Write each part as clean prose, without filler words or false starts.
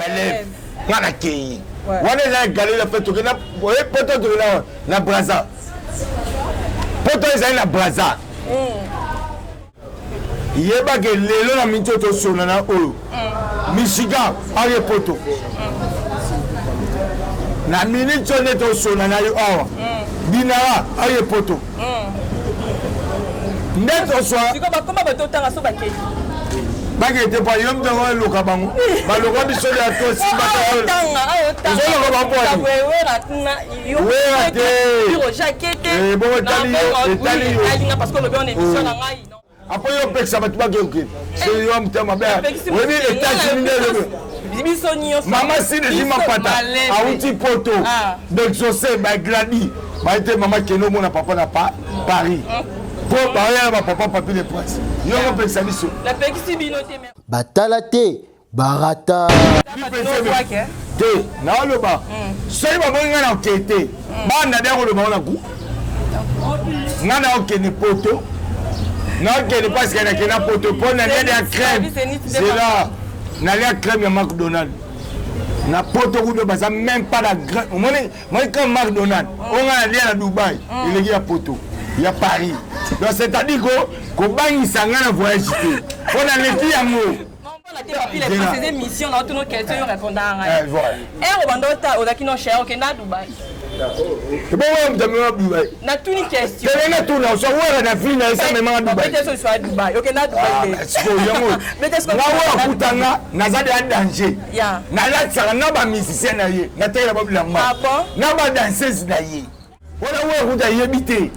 élève ngana kei wana eza galé la fait tokena poto tokena na braza poto eza na braza yeba ke lelo na minto to sona na oyo Michigan aye poto na minute on est au sona na yo awa binara aye poto neto soir siko bakoma batotanga so bakeki bagete pa yom de wa loka bango ba loka biso ya to si ba zo loka ba po wewe ratna yo wewe te biro jaquette bon tali yo alinga parce que le bien émission na ngai non après yo peksa ba tuba ke c'est yo mtema ba oui États-Unis le biso nyo mama si de jima pata auti poto d'exaucer ba gladi ba été mama keno mona papa na pas Paris pour parler à papa papi les princes yo on peksa biso la pekisi binote batala te barata te na lo ba sai ba bonga na okete ba na de ko lo ba na ku ngana okene poto na okene parce que na kena poto pour na de la crème c'est là na la crème ya McDonald's na poto ku do baza même pas la graine moi comme McDonald's on a aller à Dubaï il y a poto il y a Paris donc c'est-à-dire ko bangisa ngana voyage te on a l'équipe ya mo depuis les précédentes missions dans tous nos questions répondant à et au bandota au dakino cher au Kenya Dubaï c'est bon on me Dubaï na tout une question c'est na tout na so wala na fille na ça même à Dubaï peut-être soit Dubaï au Kenya Dubaï c'est ko yango na wa kutanga na za de danger na la tsara na ba musicien na ye na tela ba bilamba na ba danseuse na ye wala wa kuta yebite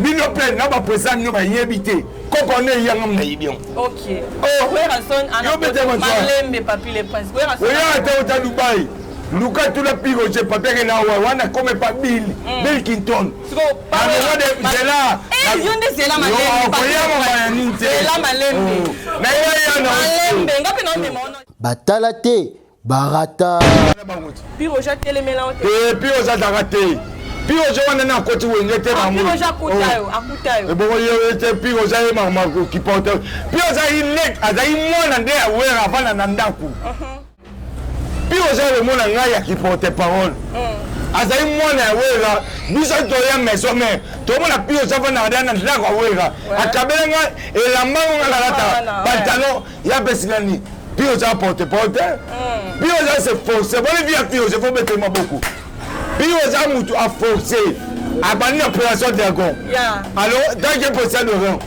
bino plein na ba présent no ba yebite koko ne yangam na yibion OK oh where son ana malembe papi les princes where son oya ta Dubaï Luka tout le pire j'ai papier que na wana comme pas Bill Clinton pas c'est là eh yonde c'est là malembe c'est là malembe na ya malembe ngapi na ndemo batala te barata piro ja telemela te piro za darate piro je wana na koti wenge te na mo piro ja akutayo e bo yo te piro za e mama ko ki porte piro za ilek azai mona nde awera avana na ndaku piro za le mona ngaya ki porte parole azai mona awera biso to ya maison mais to mona piro za vana na ndaku awera akabelenga elamba ngala lata pantalon ya besilani piro za porte piro za se force bon via piro je faut mettre beaucoup piro za mutu a forcé abani opération dragon alors tant que possible de rien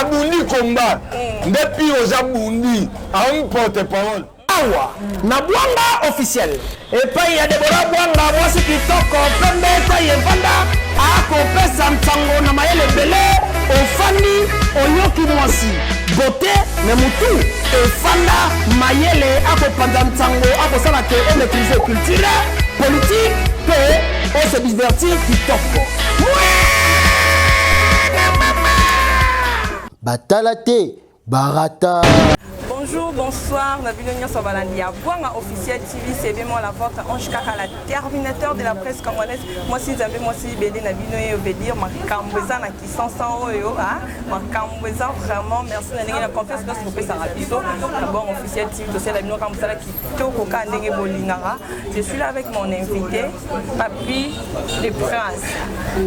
abundi combat nde piro za bundi a un porte parole awa na bwanga officiel epai ya Deborah Bwanga mwasi kitoko pembe taye vanda akopesa mtango na mayele bele ofani onyoki mwasi bote ne mutu efanda mayele akopanda mtango akosala ke on maîtriser culture politique pe on se divertir kitoko batala te barata. Bonjour, bonsoir, Nabilonia Sobalandia. Bwanga officiel TV, c'est vraiment la porte Ange Kaka, la terminateur de la presse congolaise. Moi, si vous avez moi, si Bédé Nabinoye veut dire, ma cambouza na qui sont sans oyo, ma cambouza vraiment, merci la confiance que vous pouvez s'arrêter. D'abord, officiel TV, c'est la Bino Kambouza qui toko kandenge bolingara. Je suis là avec mon invité, Papi les Princes.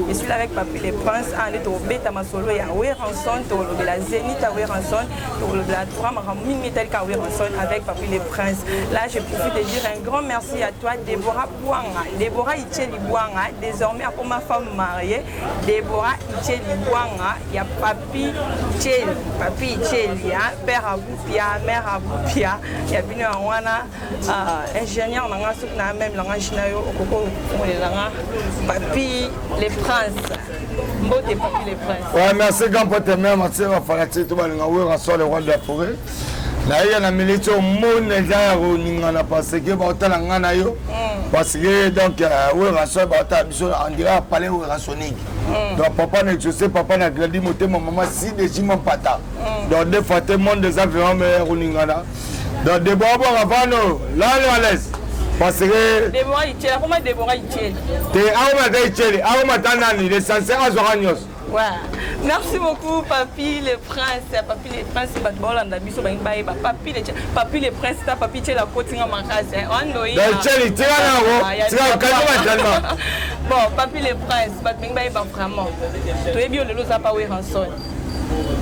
Je suis là avec Papi les Princes, en est au Beta Masolo et à Ouéranson, de la Zénith à Ouéranson, de la Tourama avec Papi les Princes. Là, je profite de dire un grand merci à toi, Deborah Bwanga. Deborah Icheli Bwanga, désormais comme ma femme mariée. Deborah Icheli Bwanga, il y a Papi Icheli, Papi Icheli, père Aboupia, mère Aboupia. Il y a bien un ingénieur, même langage Papi les Princes. Mbote Papi les Princes. Ouais, merci grand pour tes mères, merci à Farati, tout le monde, le roi de la forêt. Là, il y a une militaire au monde, les gens parce que Bautala Ngana yo, parce que donc, oui, rassure Bautala, on dirait parler au rassonique. Donc, papa n'a que sais, papa n'a grandi, mon maman, si des jimons pata. Donc, des fois, tout le monde des avions, mais au Ningana. Donc, des bonbons avant nous, là, on laisse. Parce que. Deborah Icheli, comment Deborah Icheli? T'es Aouma Icheli, Aouma Tanani, les Sansera Zoranios. Ouais. Merci beaucoup, Papi le Prince. Papi le Prince, c'est pas de bol en abisso, ben baï, Papi le Prince, t'as Papi tché la côte en mancase. Bon, Papi le Prince, ben baï, vraiment. Tu es bien le lot, ça pas oué rançon.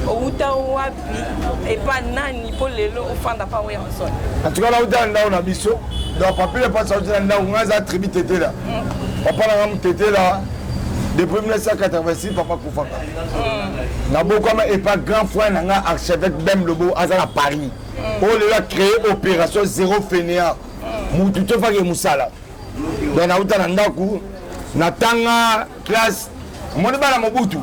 Outa wapi et pas nani pour les lots au fond d'appa oué rançon. En tout cas, là où t'as un down abisso, donc Papi le Prince, on a un down, on a un tribu tété là. On parle d'un tété là. Depuis 1986, papa Koufaka. Na beaucoup et pas grand frère n'a archevêque Bem Lobo à Paris. On a créé opération zéro fainéant. Moututo Fage Moussala. Donc na uta nandaku na tanga classe. Mon bala Mobutu.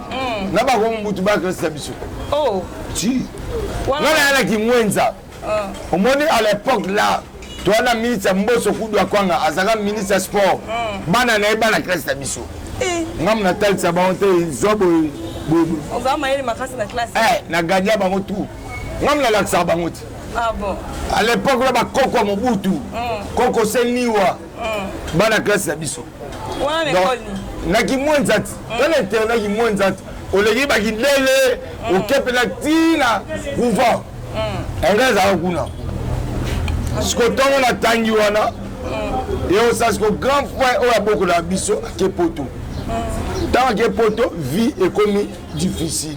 Na ba ko Mobutu ba classe biso. Oh. Si. Na la ki mwenza. Au moins à l'époque là, toi la ministre Mboso Kudu Akwanga azaka ministre sport. Bana na bana classe biso. Ngam na tel sa bonté zobo on va mailler ma classe na classe na gagner bango tout ngam na laksa bango ti ah bon à l'époque là ba koko Mobutu koko seniwa bana classe ya biso wana l'école ni na ki mwanzati dans internet ki mwanzati olegi ba ki lele o kepela tina kuva engaza kuna skotongo na tangi wana et ça c'est grand frère o aboko la biso kepoto. Tant que poto, vie est comme difficile.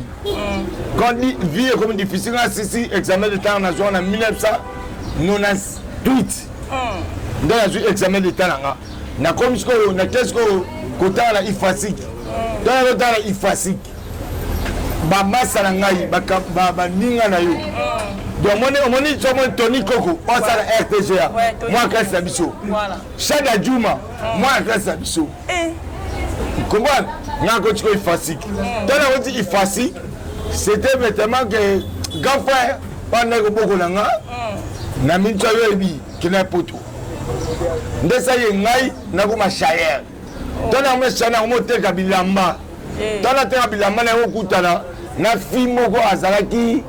Quand on dit vie est comme difficile, on a ici examen de temps en 1998. Dans l'examen de temps, on a comme ce qu'on a qu'est-ce qu'on a la ifasik. Dans le temps la ifasik. Baba salangai, baba ninga na yo. Donc mon Tony Coco, on ça la RTGA. Moi classe Abisso. Voilà. Chada Djouma, moi classe Abisso. Comment on a continué ifasik. Dans la route ifasik, c'était vraiment que grand frère pendant que beaucoup nanga na minto yebi kina poto. Ndesa yengai na ko mashayer. Dans la machana mo te kabilamba. Dans la te kabilamba na ko kutana na fimo ko azalaki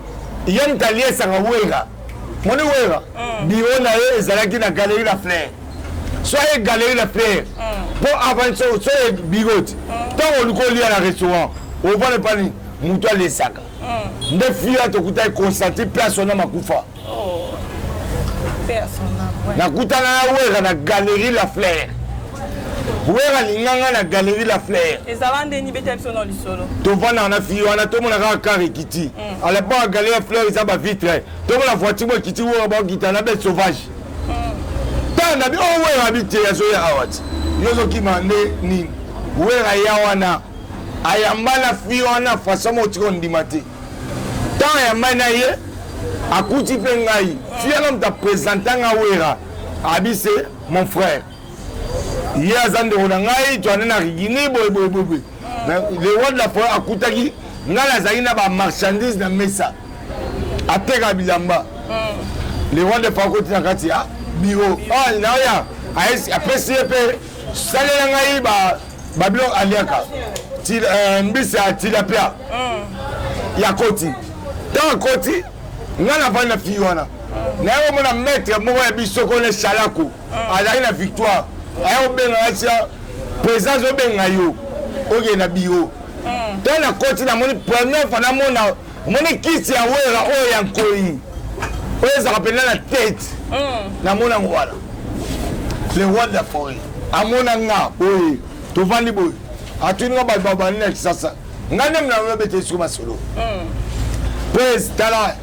yem talie sanga wera. Moni wera. Bio na ye ezalaki na galerie la fleur. Soyez galerie la fleur. Pour avancer soyez bigote. Tant on lui colle à la restaurant, on va le panier. Mouton les sacs. Des filles à te coûter constaté personne n'a makufa. Oh. Personne n'a. Na kuta na wera na galerie la fleur. Wera linganga na galerie la fleur. Et ça va ndeni bete biso no lisolo. To vana na fille wana to mona ka kari kiti. À l'époque galerie la fleur ils a ba vitre. To mona voiture mo kiti wo ba kita na bête sauvage. Tant na bi o wera bite ya so ya awat. Yozo ki mande ni. Wera ya wana ayambala fi wana façon motiko ndimate tant ayambana ye akuti pe ngai fi wana mta présentanga wera abise mon frère ye azande ona ngai to anena rigini boy le roi de la forêt akutaki ngala zali na ba marchandise na mesa ateka bilamba le roi de fakoti na kati ya biro ah na ya après CP salela ngai ba Babylon aliaka mbisi ya tilapia ya koti dans koti ngana vana fiwana na yo mona maître moko ya bisoko ne shalako azali na victoire ayo benga asia présence obenga yo oge na bio dans la koti na moni première fois na moni kiti ya wera oyo ya nkoi oyo za rappelle la tête na mona ngwala le roi de la forêt amona nga oyo to vandi boy atuninga baba next sasa ngane mna bete suma solo pèse tala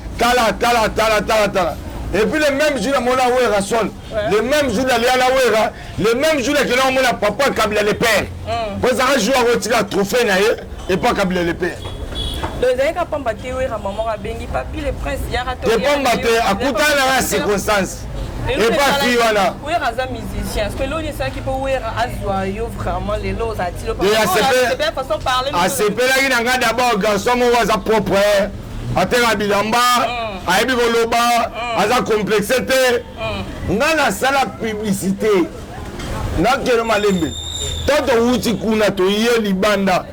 et puis le même jour mon awera sol le même jour d'aller à la wera le même jour que là mon papa Kabila le père pour ça jour à retirer trophée na et pas Kabila le père le zeka pamba te wera maman a bengi papi le prince ya rato te pamba te akuta na circonstance et pas fi wana oui raza musicien parce que l'on est ça qui peut wera azwa yo vraiment les lots à tilo pas c'est bien façon parler à c'est pas là nga d'abord garçon mo wa sa propre atera bilamba ayebi koloba aza complexité nga na sala publicité na kero malembe toto wuti kuna to ye libanda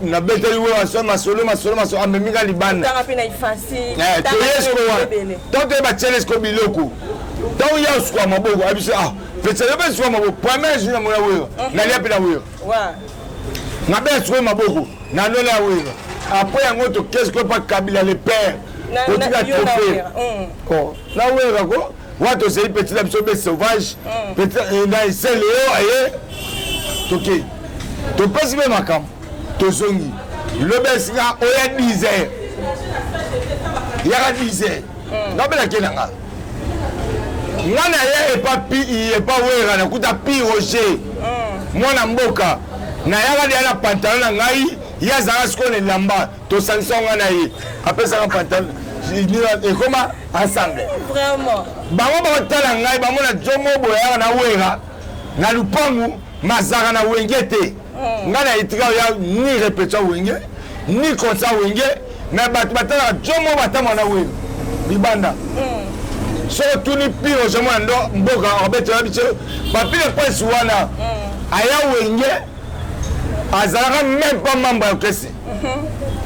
na beteli wa so masolo amemika libanda tanga pina ifasi to yesko wa toto ba chelesko biloko to ya uskwa maboko abisa ah fetele be uskwa maboko premier jour na mona wewe na lia pina wewe wa Ngabe soué maboko. Nanola wera. Après un autre qu'est-ce que pas Kabila le père. Petit la trophée. Oh, la wera ko. Wato c'est petit la biso sauvage. Petit na c'est Léo aye. OK. To passe même makam. To zongi. Le besga oya 10 heures. Yara 10 heures. Ngabe la kelanga. Ngana ye et pas wera na kuta pi rocher. Mwana mboka. Na yara dia na pantalon na ngai. Ya zara skone lamba to sanction ngana ye. Après ça pantalon. Et comment ensemble. Vraiment. Bango ba tala ngai ba mona jomo boya na wera. Na lupangu mazara na wengete. Ngana itika ya ni répétition wenge. Ni konsa wenge. Na batala jomo batama na wera. Libanda. So tuni piro jomo ndo mboka obetela bicho. Papile prince wana. Aya wenge. Azara même pas membre ya kesi.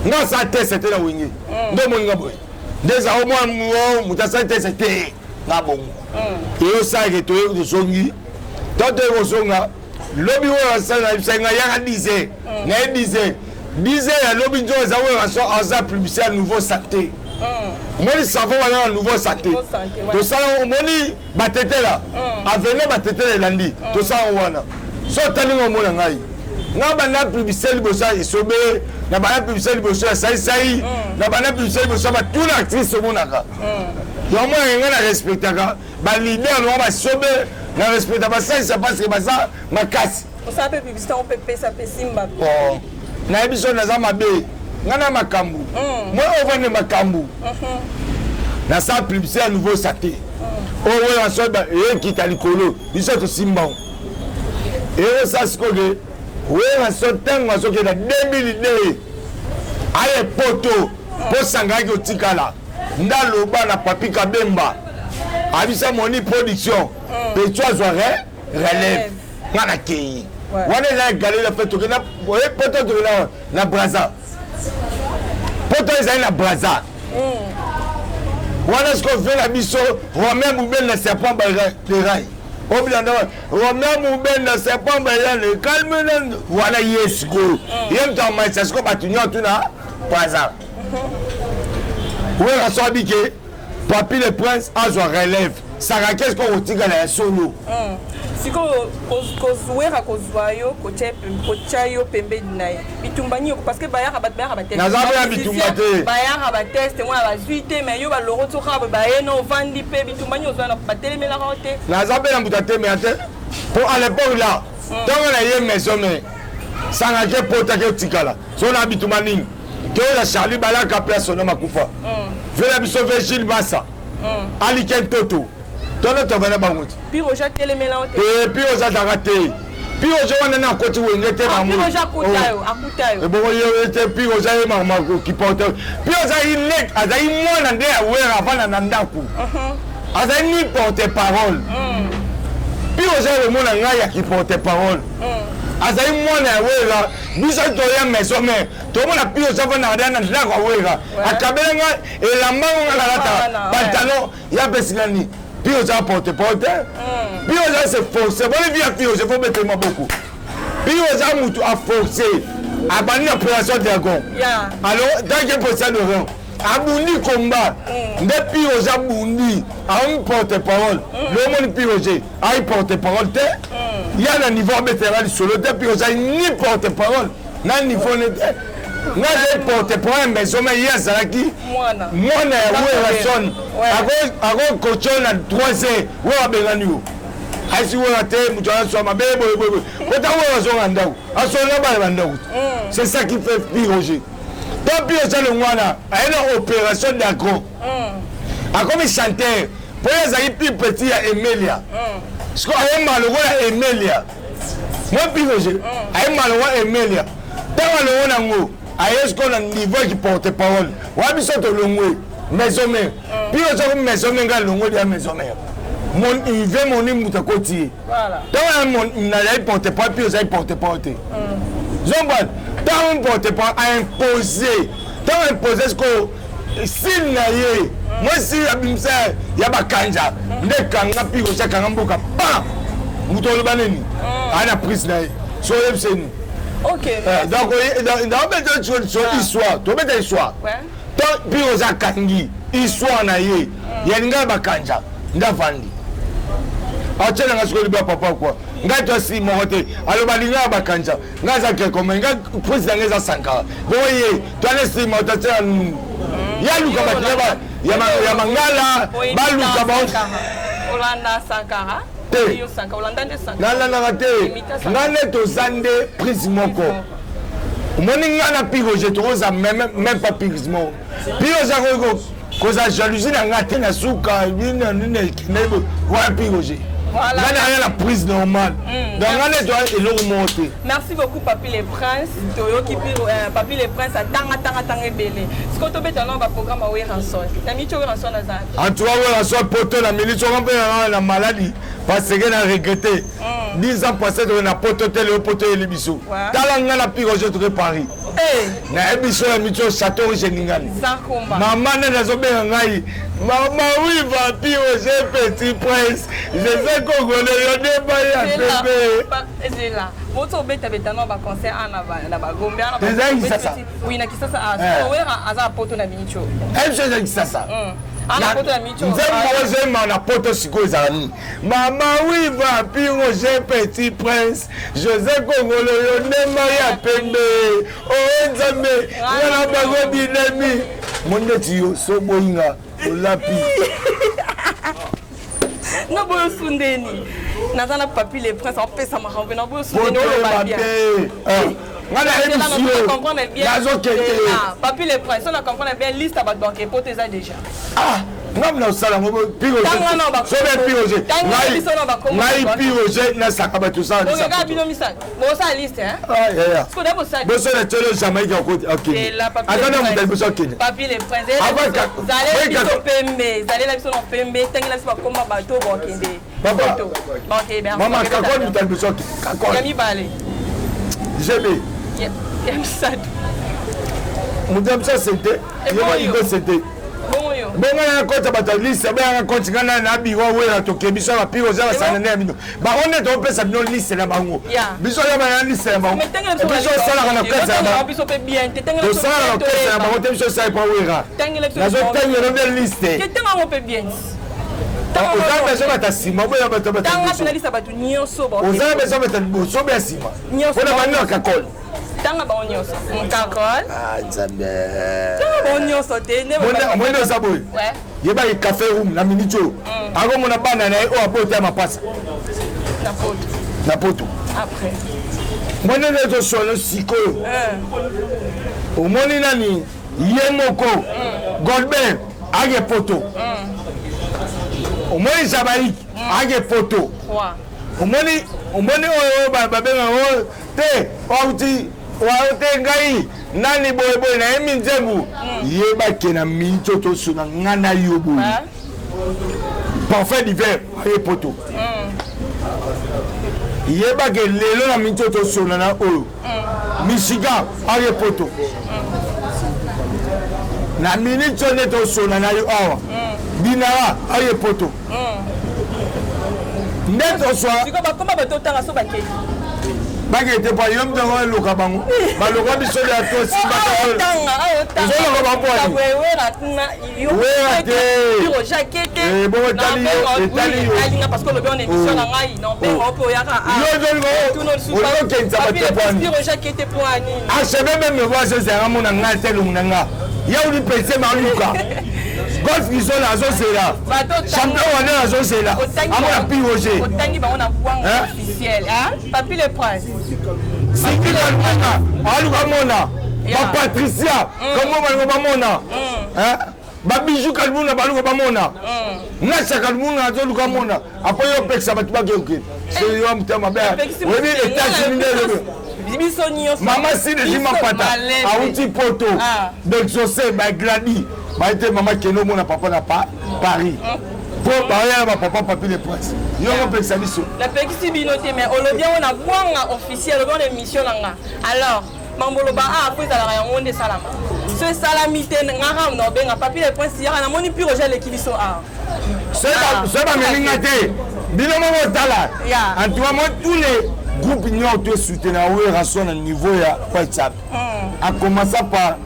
Non ça test c'était la wenge. Ndo moninga boy. Déjà au moins mutasa test c'était na bongo. Et ça que to de songi. Tant de songa. Lobby wa sana bisenga ya disait. Na disait. Disait ya lobby jo za wa ça publicité nouveau santé. Moni savon wana nouveau santé. To ça moni batete là. Avenir batete landi. To ça wana. So tani ngomona ngai. Ngaba na publicité libosa isobe na bana publicité libosa sai na bana publicité libosa ba tout actrice omonaka yo mo ngana respectaka ba leader no ba sobe na respecta ba sai ça passe que ba ça makasi on s'appelle publicité on peut payer ça peut simba oh na ebiso na za mabe ngana makambu moi on vend makambu na ça publicité à nouveau saté oh ouais on sobe et qui ta likolo biso to simba et ça ce que oui, on s'est dit que 2002, à poto, pour s'engager au Tikala, dans na Papi Kabemba, Abissa Moni Production, et tu as relève, on a qui. On est galé la fête, on a poto de la Braza. Poto est la Braza. On a ce qu'on fait la bisso, Romain Boubel ne sait pas les rails. Romain Mouben ne sait pas le calme. Voilà, yes, go. Il y a un temps, c'est ce qu'on va tenir tout là. Par exemple. Oui, on s'est dit que Papi le Prince a son relève. Ça qu'est-ce qu'on retire à la solo. Si on a kozwayo kochayo pembe dinaye bitumbani parce que bayara bateste nazaba bitumbate bayara bateste moi la suite mais yo ba loro to khaba bayeno vandi pe bitumbani ozana batele mela rote nazaba na mutate mais ate pour à l'époque là tant on a eu maison mais ça n'a que pota que tikala so na bitumani que la Charlie Balaka place na makufa vela biso Gilles Bassa Ali Kentoto. Puis au Jacques Téléméla. Et puis aux raté. Puis aux gens on a côté où il était dans mon. Puis aux Jacques Koutayo. Et bon il était puis aux gens maman qui porte. Puis aux gens il net, à il moi ndé à avant na ndaku. À ni porte parole. Puis aux gens le monde ngaya qui porte parole. À il moi na wera, biso to ya maison mais to mo na puis aux gens na ndana ndaku wera. Akabenga et la main on la lata. Pantalon ya besilani. Puis aux gens portent. Puis aux gens se forcent. Bon, les vieux filles, je faut mettre moi beaucoup. Puis aux gens moutou à forcer. À bannir l'opération d'Agon. Alors, tant que pour ça, le rang. À Boundi combat. Depuis aux gens Boundi. À un porte-parole. Le monde puis aux gens. À un porte-parole. Il y a un niveau vétéran solo. Depuis aux gens, ni porte-parole. N'a niveau n'est nga je porte parole maison mais hier ça qui mwana ouais son ago coachona 3e wa benganiu asi wa te mutana so mabebo kota wa so ngandau aso na ba bandau c'est ça qui fait piroger donc puis ça le mwana a une opération d'agro a comme chanteur pour les plus petit à Emilia ce qu'on a malheureux à Emilia moi piroger a malheureux à Emilia dans le wanango est-ce qu'on a un niveau qui porte parole? Wabi soto longwe, maison mère. Puis on a une maison mère, longwe de la maison mère. Mon il veut mon île moutakoti. Voilà. Dans mon il n'a pas porte parole, puis on a porte parole. Zomban, dans un porte parole à imposer. Dans imposer ce qu'on s'il n'a yé. Moi si abimsa yaba kanja, ne kanga puis on a kanga mboka. Bam! Moutolo baneni. À la prise là. Soyez c'est nous. Ok. Donc, dans une histoire, tu mets une histoire. Puis aux akangi, histoire na ye. Yaninga bakanja, ndavandi. Achela ngasukoli ba papa quoi. Ngato si mohote, alo balinga bakanja. Ngaza ke comme nga président ngeza sankara. Boye, tu allais si mohote ya luka ba ya mangala, ba luka ba. Olanda Sankara. Nala te. Nane to zande prise moko. Moninga na piroje to za même pas pirismo. Piroje ko koza jalousie na ngate na suka bina nene kinebo wa piroje. Voilà. La prise normale. Donc, merci beaucoup, Papi les Princes. Papi les Princes, à belé. Ce que tu as dans le programme, c'est un son. Tu as mis un son en tout cas, un son poteau, la milice, on a la maladie. Parce qu'on a regretté. 10 ans passés, on a pototé le poteau et les bisous. Talanga la pire, je te Paris. Na émission la mission château Géningal. Maman n'a jamais un maman, oui, Papi, j'ai petit prince. Je sais qu'on connaît le débat à bébé. C'est là. Votre bête avait un concert en Gombe. Oui, na Kisasa. Oui, à poto na minicho. Elle chose Kisasa. Na poto siko ezalani. Maman, oui, Papi, j'ai petit prince. José Congolais, le débat à bébé. Oh, Nzambe, il y a pas de binemi. Mon netio, so boinga, olapi. Non, bon, Sundeni. Nazana Papi les Princes en paix, ça m'a rendu. Non, bon, Sundeni. Papi les Princes, on a compris bien liste à battre banque pour tes déjà. Ah, non, non, ça, on va piroger. Je vais piroger. Maï piroger, n'a ça pas tout ça. Bon, regarde, bien, ça. Bon, ça liste, hein. Ah, yeah. Ce qu'on a beau ça. Bon, ça, le Jamaïque en côté. Ok. Attendez, vous avez besoin de Papi les Princes. Vous allez la sur PMB. Vous allez la sur PMB. T'as la sur comment bateau, bon, papa. Ok, bien. Maman, quand vous avez besoin de. Yami Balé. Jamais. Yami Sad. Madame, ça c'était. Il va c'était. Bon, on a un compte à Bataliste, on a un compte à Nabi, on a un toqué, Bissot, la pire aux arts, ça n'a rien. Bah, on est un peu ça, non, liste là, bango. Bissot, il y a un liste là, bango. Bissot, ça n'a rien à faire. Bissot, bien, tu t'es un ça, on a un peu Bissot, ça n'est pas où il y a. La zone, il y a une liste. Tu t'es un peu bien. Aux arts, besoin de ta cima, on a besoin de ta cima. Tant liste à Batou, ni au sobo. Aux arts, besoin de ta cima, on a cima. On a besoin de ta col. Tanga ba onyoso. Mkakol. Ah, Nzambe. Tanga ba onyoso te ne ba. Mwana saboy. Ouais. Yeba i café room na minicho. Ako mona bana na o apote mapasa. Na poto. Na poto. Après. Mwana lezo solo siko. Omoni nani yemoko. Goldberg age poto. Omoni Jamaïque age poto. Omoni o baba benga o te auti waote ngai nani boy boy na emi nzembu yeba kena mincho to suna ngana yobu parfait d'hiver aye poto yeba ke lelo na mincho to suna na oyo Michigan aye poto na mincho ne to suna na yo awa dinara aye poto neto soa siko ba koma ba to tanga so ba ke bagete pa yom de ho loka bango ba loka biso ya to si ba to tanga zo loka ba po we na tuna yo we jaquette bon tali alinga parce que le bien émission na ngai non pe opo ya ka yo zo ngo o ke ntsa ba te pani biro jaquette po ani a chebe même me voir ce sera mon nga telu nga ya uli pese ma luka golf qui sont là c'est là champion on est là c'est là à mon piroger otangi ba on a bwanga officiel hein Papi les Princes c'est qui là aluka mona ba Patricia comment ba mona hein ba bijou kalbuna ba luka ba mona nasa kalbuna zo luka mona apo yo peksa ba tuba ke c'est yo mtama ba oui États-Unis maman si les ma pata a outil poto donc José ba gladi ba été maman keno mona papa na Paris pour parler à ma papa Papi les Princes yo on peut ça biso la pexi binoté mais on le bien on a bwanga officiel dans l'émission là alors mambolo ba après ça la yango de salama ce salamité ngara no benga Papi les Princes ya na moni pire gel qui biso a c'est ba melingate bino mo tala en tout moment tous les groupe nyonso to soutenir Wera Son à niveau ya WhatsApp. A commencer par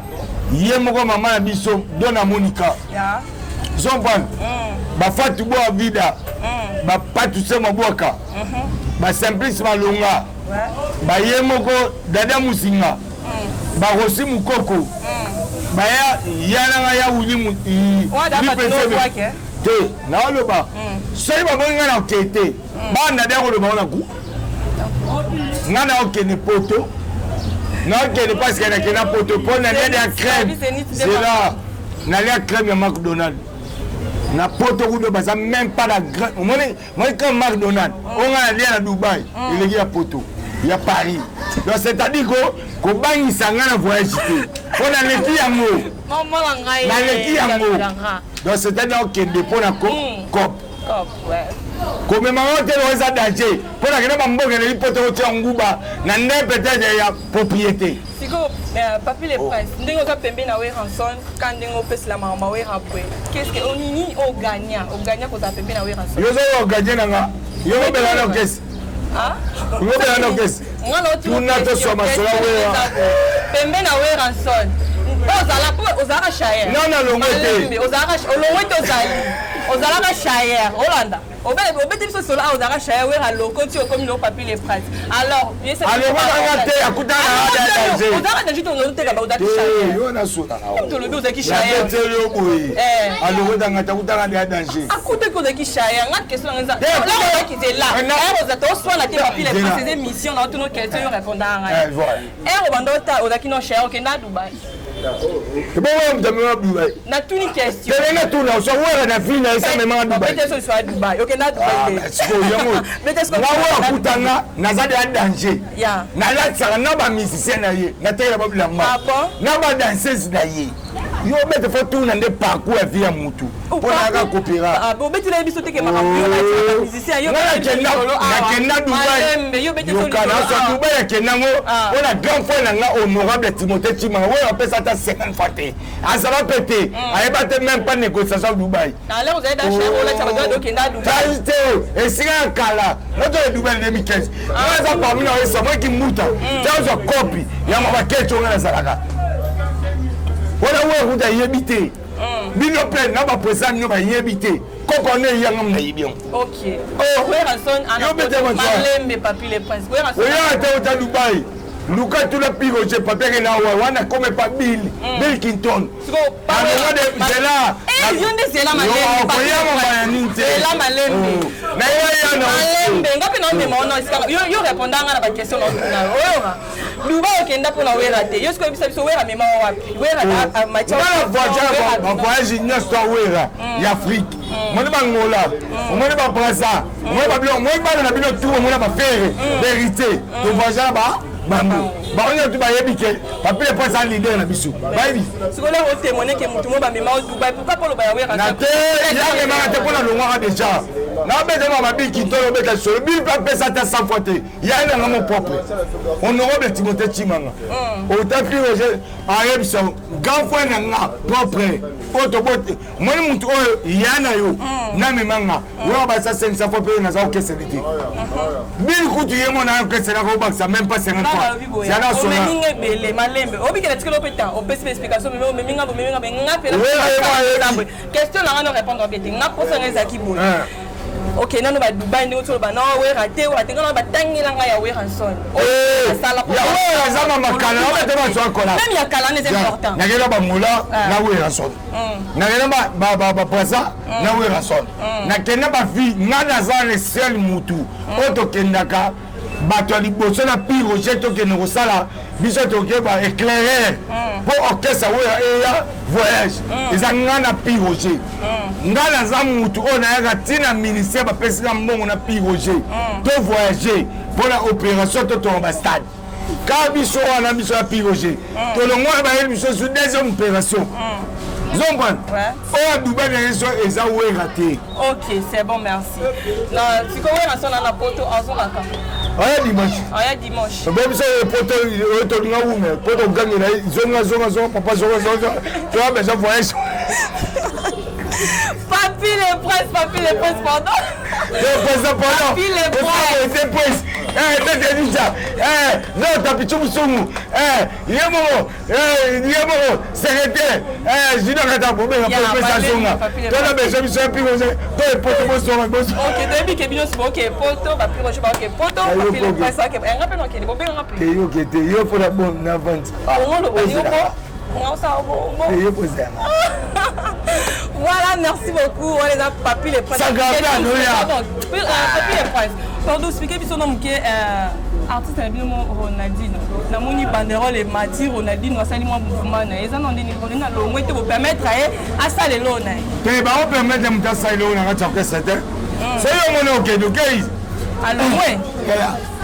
Yemoko maman na biso Dona Monica. Zombane. Ba Fatou Bo Vida. Ba Patou Sema Boka. Ba Simplice Malonga. Ba Yemoko Dada Musinga. Ba Rosi Mukoko. Ba yana ya wuli te na loba soyi ba bonga na okete ba na deko loba na ku ngana okene poto na okene parce que na kena poto pour na de crème c'est là na la crème ya McDonald's na poto ku do baza même pas la grande moi comme McDonald's on a aller à Dubaï il y a poto il y a Paris donc c'est-à-dire ko bangisa ngana voyage on a les qui amour na les qui amour. Donc c'est-à-dire qu'il dépend la COP. Comme maman te loza danger. Pour la grande mambo que les potes ont nguba, n'en peut-être il y a propriété. Siko papi les princes. Ndingo ka pembe na we ranson quand ndingo pèse la maman we rapwe. Qu'est-ce que on ni au gagnant ko za pembe na we ranson. Yo zo gagner nanga. Yo bela na caisse. Ah? Yo bela na caisse. Tu n'as pas sur ma sola we. Pembe na we ranson. Ozala Shire. Non, Olongwete Ozala Shire. Hollanda. Obete biso solo Ozala Shire we ha loko ti okomi no papi les princes. Alors, yesa. Alors, on va te akuta na danger. Ozala na jito no te ka ba Ozala Shire. Yo na sota na. To le bi Ozala Shire. La tete yo boy. Alors, on va ta akuta na danger. Akute ko Ozala Shire. Nga question nga. Là on qui est là. Ozala to soit la te papi les princes des missions na to no question yo répondre nga. Voilà. Obandota Ozala no Shire ok na Dubai. C'est bon, on va Dubaï. Na tout une question. C'est na tout na so wera na fille na ça même à Dubaï. Peut-être soit Dubaï. OK na Dubaï. C'est bon yango. Peut-être que na wa kutanga na za de danger. Ya. Na la tsara na ba musicien na ye. Na tayela ba bilamba. Ah bon? Na ba danseuse na ye. Yo bete faut tout na de parcours à vie à mutu. Pour na ka coopéra. Ah bon bete la biso te ke maka yo musicien yo. Na kenda Dubaï. Yo bete so Dubaï ya kenango. On a grand frère na nga honorable Timothée Chimanga. Ouais on peut ça 50 fois. Ah ça va péter. Allez pas même pas négociation à Dubaï. Alors vous avez d'acheter on la ça doit kenda Dubaï. Et si un kala, notre Dubaï 2015. Moi ça parmi là c'est moi qui muta. Ça ça copie. Ya ma question na salaka. Voilà où vous avez habité. Bino plein na ba président no ba habité. Kokone yangam na yibion. OK. Oh, where son ana malembe papi les princes. Where son. Oui, à Dubaï. Luka tout le pire j'ai pas payé na wana comme pas Bill Clinton. C'est là. Eh, yon de c'est là malembe. C'est là malembe. Na ya na. Malembe, ngapi na memo no iska. Yo répondanga na ba question na ora. Dubaï okenda pour na wera te. Yo sko biso wera memo wapi. Wera na macho. Na voyage ni histoire wera ya Afrique. Moi ba ngola. Moi ba Brazza. Moi ba blanc, moi ba na bino tout, moi ba faire vérité. To voyage ba Bambo. Ba on tu ba yebike. Papi le prince leader na biso. Ba yebi. Si on a témoigné que mutumo ba mema au Dubaï, pourquoi pas le ba wera? Na te, ya mema te pour la longwa déjà. Na be de ma bi ki to be ka so. Bi pa pesa ta 100 fois te. Ya na mon propre. Honorable Timothée Chimanga. Au tapi roger arab son grand frère na nga propre. Auto bote. Moi mutu oyo ya na yo. Na memanga. Yo ba sa 500 fois pe na za okese biti. Bi ku tu yemo na okese na ko ba sa même pas 50 fois. C'est là sur les malembe. Obi que la tiko peta, on peut explication mais meminga ngapela. Question là on répondre bien. Ngaposa ngezaki boy. OK, nano ba Dubaï ndo to ba no we raté o raté ngana ba tangila nga ya we ranson. Ya we za mama kala ba te ba so kola. Même ya kala c'est important. Na gela ba mula na we ranson. Na gela ba presa na we ranson. Na kena ba fi ngana za le sel mutu. Oto kendaka bato liboso na pire jeto ke no sala biso to ke ba éclairer pour orchestre ya voyage ezanga na pire je ngala za mutu ona ya tina ministère ba president mbongo na pire je to voyager pour la opération to ambassade ka biso wana biso ya pire je to longwa ba biso sur deuxième opération Zombran. Oh, Dubaï, ils ont raté. Ok, c'est bon, merci. Non, tu connais la sonne à la poteau en son accord. Ah, dimanche. Ah, dimanche. Même si le poteau, le poteau gagne, zone, papa, zone. Tu vois, mais je voyage. Papi les princes, pendant. Papi les princes. ça. Non, t'as pichu musumu. Yemo, secrétaire. Je dis que t'as problème. Toi, la besoin de se faire piroger. Toi, le poteau, ok, depuis que Bino, ok, poteau, va piroger, ok, poteau, papier le presse, ok, rappelle-moi qu'il est bon, bien rappelé. Il faut la bonne avance. Voilà, merci beaucoup. On les a papier les princes. Papier les princes. Pardon, expliquez bien son nom qui est artiste Ronaldinho. Na moni banderole et Mati Ronaldinho asali moi mouvement na eza non ndini kolina lo mwete vous permettre à ça les lona. Te ba on permettre de muta ça lona ka tsoke c'était. C'est yo mono ok do keis. Alors ouais.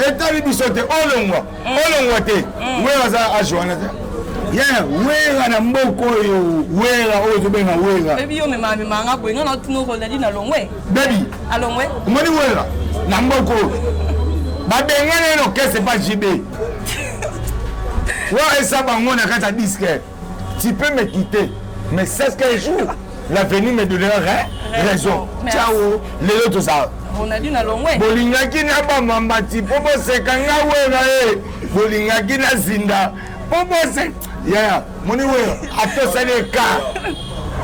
Et tali bisote olongwa te. Ouais za a joana te. Yeah, wera na mboko yo, wera ozo benga wera. Baby yo me manga ko ngana tuno Ronaldinho na longwe. Baby. Alongwe. Moni wera na mboko. Ba bengane no kese pas JB. Ouais, ça va on a quand disque. Tu peux me quitter, mais c'est ce qu'un jour l'avenir me donnera raison. Ciao. Les autres ça. Ronaldinho na longwe. Bolingaki na ba mambati popo sekanga wera bolingaki na zinda. Popo sek. Yeah, moni wera ato les cas.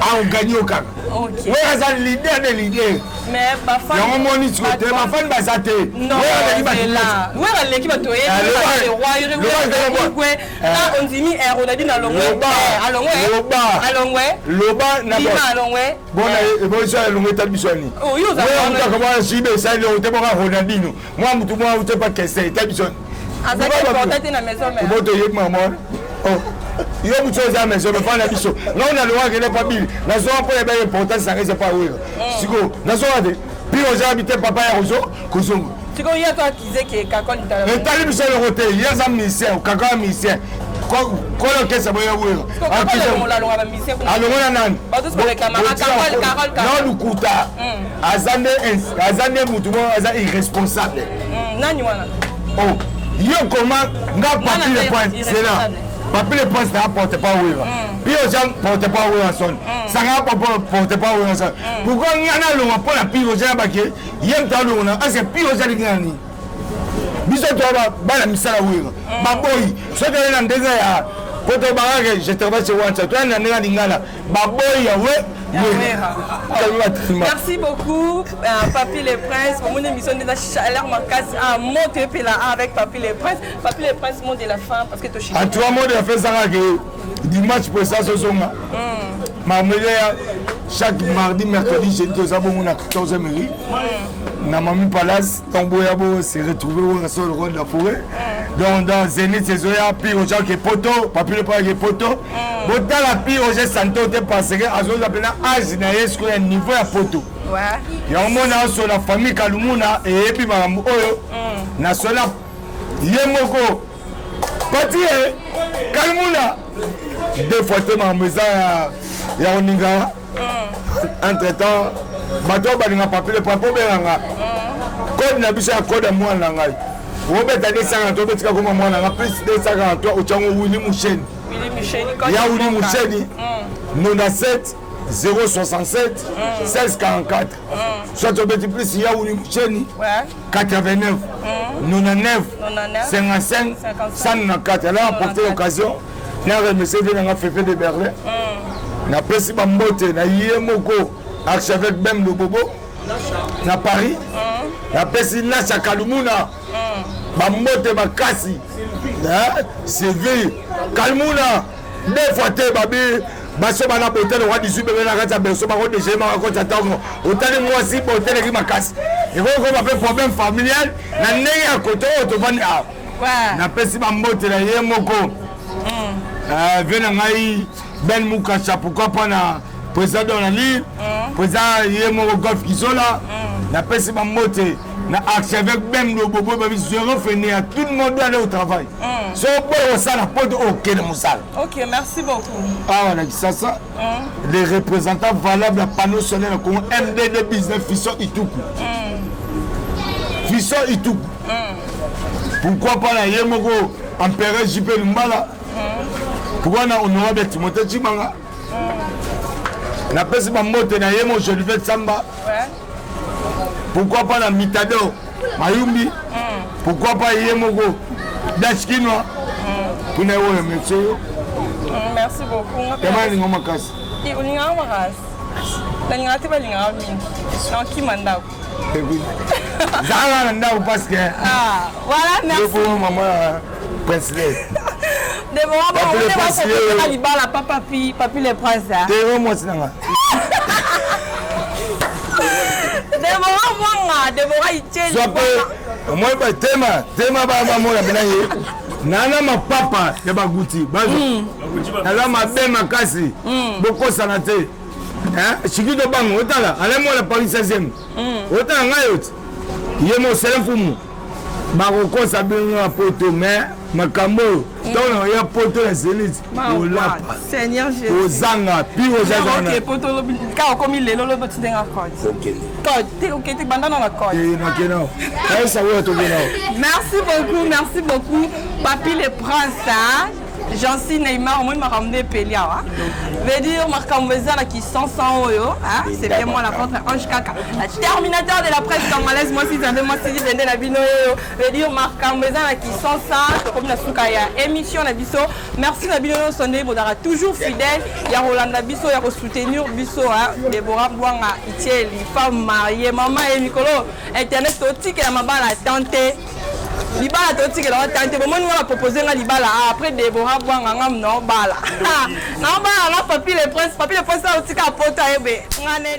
On gagne au cas. OK. Ouais, ça leader de leader. Mais ba fan. Yo moni côté ma fan basate. Non, c'est là. Ouais, l'équipe toyé, c'est roi, là on dit mi Ronaldinho na longwe. Alongwe. Loba na ba. Alongwe. Bon ça longwe tabisoni. Oh, yo ça. Ouais, on comment jibe ça le te boka Ronaldinho. Moi mutu moi te pas que c'est tabisoni. Azaki portete na maison mais. Bon to yek maman. Oh. Yo mutu za maison mais fa na biso. Là on a le droit que n'est pas bille. Na zo pour les belles importance ça reste pas oui. Siko, na zo ade. Puis on a habité papa ya Rozo, Kozongo. Siko y a toi qui disait que Kakon ta. Et tali biso le roté, y a ça misère, Kaka misère. Quoi que ça va y avoir. Alors on a nan. Non lukuta. Azande mutumo aza irresponsable. Nani wana. Oh, yo comment nga papier le point, c'est là. Papier le point ça porte pas oui. Puis aux gens porte pas oui en son. Ça va pas porte pas oui en son. Pourquoi ngana lo pour la pire aux gens baké, yem ta lo na, est-ce pire aux gens ngani. Biso to ba la misala oui. Ba boy, so que na ndeza ya poto barage, je travaille sur WhatsApp. Toi na nga lingala. Ba boy ya ouais. Merci beaucoup, Papi les Princes. Pour mon émission de la chaleur, ma casse à monter avec Papi les Princes. Papi les Princes, mot de la fin parce que tu chies. En trois mots de la fin, ça va que dimanche pour ça, ce sont ma meilleure. Chaque mardi, mercredi, j'ai dit aux abonnés à 14h mairie. Na Mami Palace, Tomboyabo s'est retrouvé sur le rond de la forêt. Donc dans Zénith, c'est Zoya, puis aux gens qui est poto, Papi le Prince qui est poto. Bon, dans la pire, aux gens santo, t'es passé, à ce qu'on appelle âge, il y a un niveau à poto. Il y a un monde sur la famille Kalumuna, et puis Madame Oyo, national, Yemoko, Pati, Kalumuna. Deux fois, tu m'as mis à Yaoninga. Entre-temps, bato balinga papier le papo belanga. Code na biso ya code moi na ngai. Robert a 250 betika comme moi na plus 243 au chango Willy Moucheni. Ya Willy Moucheni. 97 067 1644. Soit au petit plus ya Willy Moucheni. 89 99 55 104. Elle a apporté l'occasion. Na remercié de Fefe de Berlin. Na pesi bambote na Yemoko archevêque même le bobo na Paris na pesi na Kalumuna bambote bakasi CV Kalumuna deux fois te babi baso bana botel roi 18 bébé na kata beso ba ko déjà ma ko tatango otali moi si botel ki makasi et ko ba fait problème familial na ndenge ya koto to bani na pesi bambote na Yemoko vient ngai Ben Moukacha, pourquoi pas na président de la Ligue, président Yemo Golf qui sont là, na pesi mamote, na archevêque même le bobo, je refais à tout le monde doit aller au travail. So bon ça la porte ok de mon salle. Ok, merci beaucoup. Ah on a dit ça. Les représentants valables à panneau solaire comme MDD Business Fisson Ituku. Fisson Ituku. Pourquoi pas la Yemo Empereur JP Lumbala? Pourquoi on a honorable Timothée Chimanga? La peste Mamote na Yemo Jolivet Samba. Pourquoi pas la Mitado Mayumbi? pourquoi pas Yemoko Dachkinois pour ne pas monsieur. Merci beaucoup. Comment est-ce que vous avez Et on y a un maras. La n'y a pas de l'ingénieur. Non, qui m'a dit? Zara Nanda ou parce que. Ah, voilà, merci. Pour maman Presley. Déborah, on va la papa papi les princes. Déborah, moi c'est là. Déborah, il tient. Soit peu. Moi pas tema ba moi la benaye. Nana ma papa ya baguti. Bazo. Nana ma bema kasi. Boko sanate. Hein? Chiquito bango otala. Allez moi la Paris 16e. Otala ngayot. Yemo serefumu. Maroko sabino poto mais makambo. Donc il y a poto la zénith. Ola. Seigneur Jésus. Ozanga pi ozanga. OK, poto ka comme il est lolo boti denga code. OK. Code, OK, tu banda dans la code. Merci beaucoup. Papi le prince, hein? Jancy Neymar, moi, il m'a ramené Pélia. Veut dire, Marc-Ambezala qui 500 euros. C'est bien moi, la contre Ange Kaka. La terminateur de la presse congolaise, moi, si j'avais moi, si j'avais la bino. Veut dire, Marc-Ambezala qui 500, comme la soukaya. Émission, la biso. Merci, la bino, sonné, Bodara, toujours fidèle. Il y a Roland Bisso, il y a soutenir Bisso, Déborah Bouanga, Itiel, femme mariée, maman et Nicolo. Internet, tout qui est ma balle à tenter. Libala toti que la tante bon moi on proposé la libala après Déborah Bouanga ngam non bala. Non bala papi le prince ça aussi ka pota ebe ngane